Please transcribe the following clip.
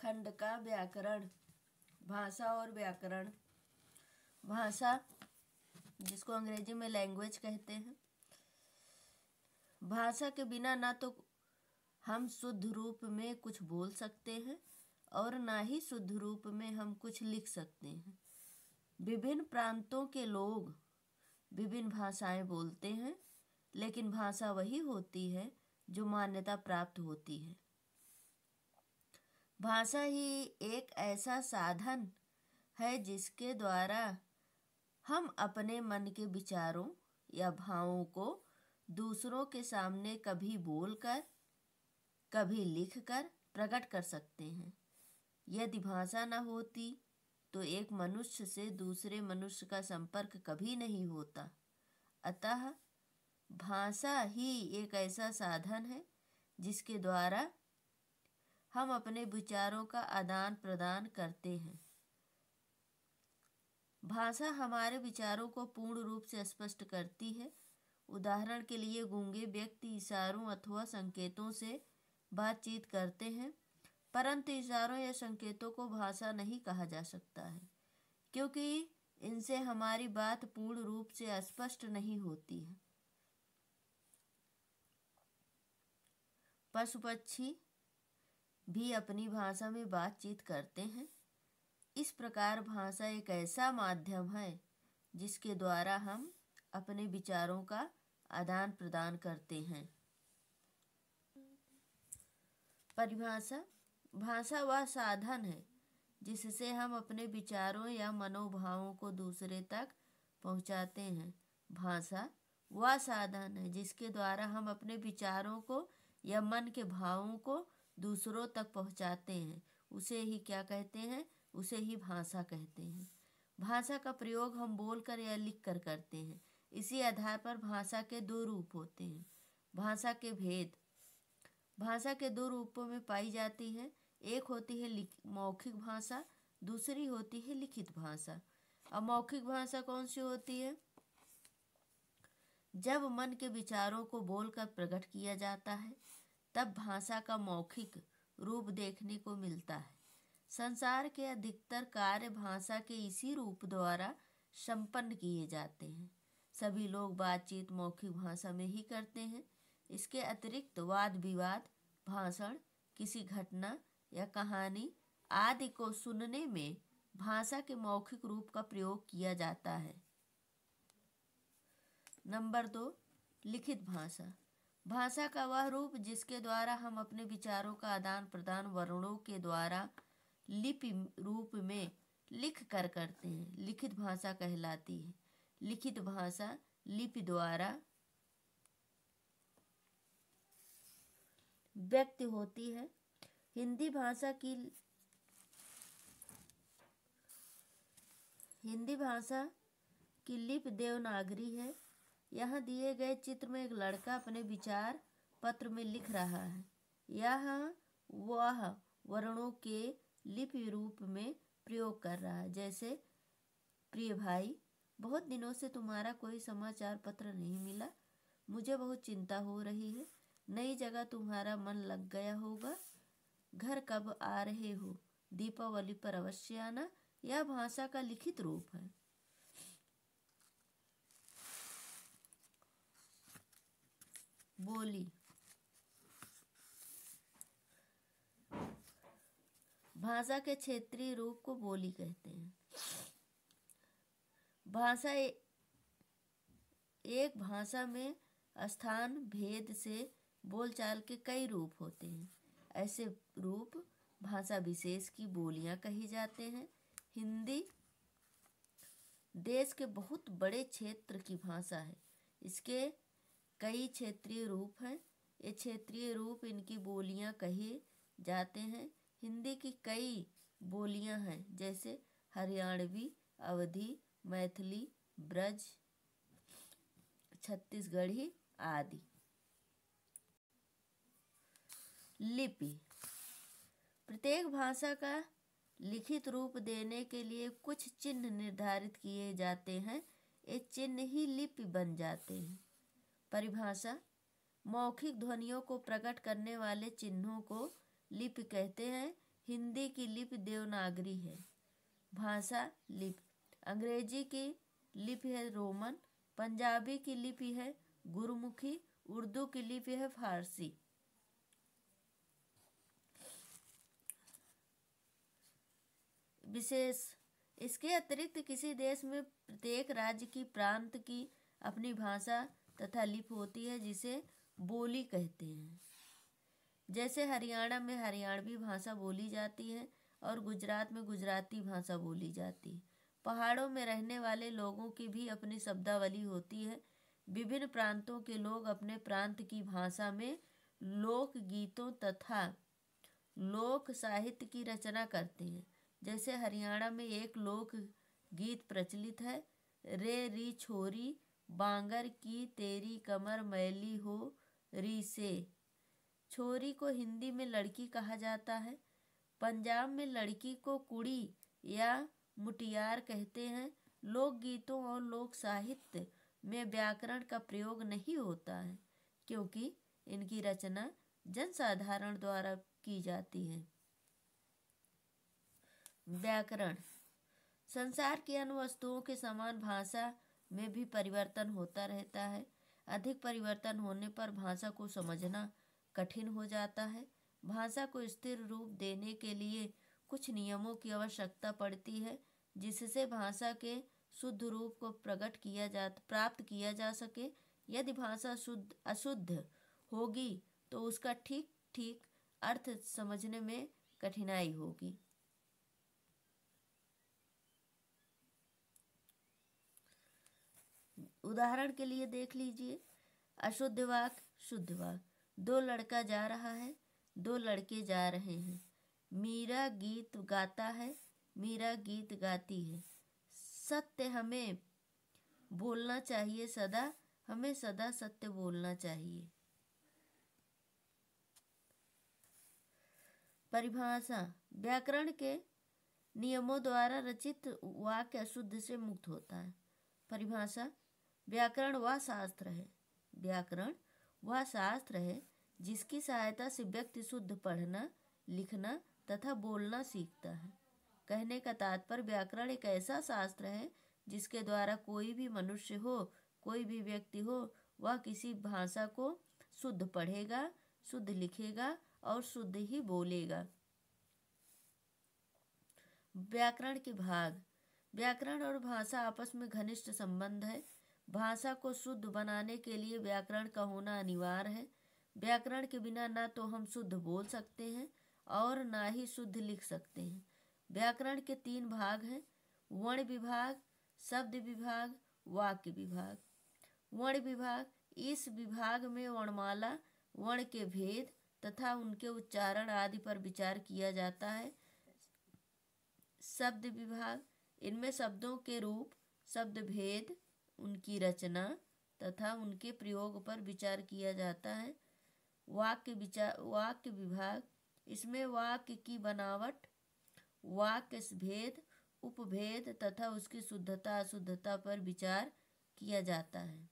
खंड का व्याकरण। भाषा और व्याकरण। भाषा, जिसको अंग्रेजी में लैंग्वेज कहते हैं। भाषा के बिना ना तो हम शुद्ध रूप में कुछ बोल सकते हैं और ना ही शुद्ध रूप में हम कुछ लिख सकते हैं। विभिन्न प्रांतों के लोग विभिन्न भाषाएं बोलते हैं, लेकिन भाषा वही होती है जो मान्यता प्राप्त होती है। भाषा ही एक ऐसा साधन है जिसके द्वारा हम अपने मन के विचारों या भावों को दूसरों के सामने कभी बोलकर, कभी लिखकर प्रकट कर सकते हैं। यदि भाषा न होती तो एक मनुष्य से दूसरे मनुष्य का संपर्क कभी नहीं होता। अतः भाषा ही एक ऐसा साधन है जिसके द्वारा हम अपने विचारों का आदान प्रदान करते हैं। भाषा हमारे विचारों को पूर्ण रूप से स्पष्ट करती है। उदाहरण के लिए गूंगे व्यक्ति इशारों अथवा संकेतों से बातचीत करते हैं, परंतु इशारों या संकेतों को भाषा नहीं कहा जा सकता है, क्योंकि इनसे हमारी बात पूर्ण रूप से स्पष्ट नहीं होती है। पशु पक्षी भी अपनी भाषा में बातचीत करते हैं। इस प्रकार भाषा एक ऐसा माध्यम है जिसके द्वारा हम अपने विचारों का आदान प्रदान करते हैं। परिभाषा। भाषा वह साधन है जिससे हम अपने विचारों या मनोभावों को दूसरे तक पहुंचाते हैं। भाषा वह साधन है जिसके द्वारा हम अपने विचारों को या मन के भावों को दूसरों तक पहुंचाते हैं। उसे ही क्या कहते हैं? उसे ही भाषा कहते हैं। भाषा का प्रयोग हम बोलकर या लिखकर करते हैं। इसी आधार पर भाषा के दो रूप होते हैं। भाषा के भेद। भाषा के दो रूपों में पाई जाती है। एक होती है मौखिक भाषा, दूसरी होती है लिखित भाषा। अब मौखिक भाषा कौन सी होती है? जब मन के विचारों को बोलकर प्रकट किया जाता है तब भाषा का मौखिक रूप देखने को मिलता है। संसार के अधिकतर कार्य भाषा के इसी रूप द्वारा संपन्न किए जाते हैं। सभी लोग बातचीत मौखिक भाषा में ही करते हैं। इसके अतिरिक्त वाद विवाद, भाषण, किसी घटना या कहानी आदि को सुनने में भाषा के मौखिक रूप का प्रयोग किया जाता है। नंबर 2, लिखित भाषा। भाषा का वह रूप जिसके द्वारा हम अपने विचारों का आदान प्रदान वर्णों के द्वारा लिपि रूप में लिख कर करते हैं, लिखित भाषा कहलाती है। लिखित भाषा लिपि द्वारा व्यक्त होती है। हिंदी भाषा की लिपि देवनागरी है। यहाँ दिए गए चित्र में एक लड़का अपने विचार पत्र में लिख रहा है। यहाँ वह वर्णों के लिपि रूप में प्रयोग कर रहा है। जैसे, प्रिय भाई, बहुत दिनों से तुम्हारा कोई समाचार पत्र नहीं मिला। मुझे बहुत चिंता हो रही है। नई जगह तुम्हारा मन लग गया होगा। घर कब आ रहे हो? दीपावली पर अवश्य आना। यह भाषा का लिखित रूप है। बोली। भाषा के क्षेत्रीय रूप को बोली कहते हैं। भाषा एक भाषा में स्थान भेद से बोलचाल के कई रूप होते हैं। ऐसे रूप भाषा विशेष की बोलियां कही जाते हैं। हिंदी देश के बहुत बड़े क्षेत्र की भाषा है। इसके कई क्षेत्रीय रूप हैं। ये क्षेत्रीय रूप इनकी बोलियां कहे जाते हैं। हिंदी की कई बोलियां हैं, जैसे हरियाणवी, अवधी, मैथिली, ब्रज, छत्तीसगढ़ी आदि। लिपि। प्रत्येक भाषा का लिखित रूप देने के लिए कुछ चिन्ह निर्धारित किए जाते हैं। ये चिन्ह ही लिपि बन जाते हैं। परिभाषा। मौखिक ध्वनियों को प्रकट करने वाले चिन्हों को लिपि कहते हैं। हिंदी की लिपि देवनागरी है। भाषा लिपि, अंग्रेजी की लिपि है रोमन, पंजाबी की लिपि है गुरमुखी, उर्दू की लिपि है फारसी। विशेष, इसके अतिरिक्त किसी देश में प्रत्येक राज्य की प्रांत की अपनी भाषा तथा लिपि होती है जिसे बोली कहते हैं। जैसे हरियाणा में हरियाणवी भाषा बोली जाती है और गुजरात में गुजराती भाषा बोली जाती है। पहाड़ों में रहने वाले लोगों की भी अपनी शब्दावली होती है। विभिन्न प्रांतों के लोग अपने प्रांत की भाषा में लोक गीतों तथा लोक साहित्य की रचना करते हैं। जैसे हरियाणा में एक लोक गीत प्रचलित है, रे री छोरी बांगर की तेरी कमर मैली हो री से। छोरी को हिंदी में लड़की कहा जाता है। पंजाब में लड़की को कुड़ी या मुटियार कहते हैं। लोकगीतों और लोक साहित्य में व्याकरण का प्रयोग नहीं होता है क्योंकि इनकी रचना जनसाधारण द्वारा की जाती है। व्याकरण, संसार की अन्य वस्तुओं के समान भाषा में भी परिवर्तन होता रहता है। अधिक परिवर्तन होने पर भाषा को समझना कठिन हो जाता है। भाषा को स्थिर रूप देने के लिए कुछ नियमों की आवश्यकता पड़ती है जिससे भाषा के शुद्ध रूप को प्राप्त किया जा सके। यदि भाषा अशुद्ध होगी तो उसका ठीक ठीक अर्थ समझने में कठिनाई होगी। उदाहरण के लिए देख लीजिए, अशुद्ध वाक्य, शुद्ध वाक्य। दो लड़का जा रहा है, दो लड़के जा रहे हैं। मीरा गीत गाता है, मीरा गीत गाती है। सत्य हमें बोलना चाहिए सदा, हमें सदा सत्य बोलना चाहिए। परिभाषा, व्याकरण के नियमों द्वारा रचित वाक्य अशुद्ध से मुक्त होता है। परिभाषा, व्याकरण वह शास्त्र है, व्याकरण वह शास्त्र है जिसकी सहायता से व्यक्ति शुद्ध पढ़ना, लिखना तथा बोलना सीखता है। कहने का तात्पर्य, व्याकरण एक ऐसा शास्त्र है जिसके द्वारा कोई भी मनुष्य हो, कोई भी व्यक्ति हो, वह किसी भाषा को शुद्ध पढ़ेगा, शुद्ध लिखेगा और शुद्ध ही बोलेगा। व्याकरण के भाग, व्याकरण और भाषा आपस में घनिष्ठ संबंध है। भाषा को शुद्ध बनाने के लिए व्याकरण का होना अनिवार्य है। व्याकरण के बिना ना तो हम शुद्ध बोल सकते हैं और ना ही शुद्ध लिख सकते हैं। व्याकरण के 3 भाग हैं, वर्ण विभाग, शब्द विभाग, वाक्य विभाग। वर्ण विभाग, इस विभाग में वर्णमाला, वर्ण के भेद तथा उनके उच्चारण आदि पर विचार किया जाता है। शब्द विभाग, इनमें शब्दों के रूप, शब्द भेद, उनकी रचना तथा उनके प्रयोग पर विचार किया जाता है। वाक्य विभाग, इसमें वाक्य की बनावट, वाक्य भेद, उपभेद तथा उसकी शुद्धता अशुद्धता पर विचार किया जाता है।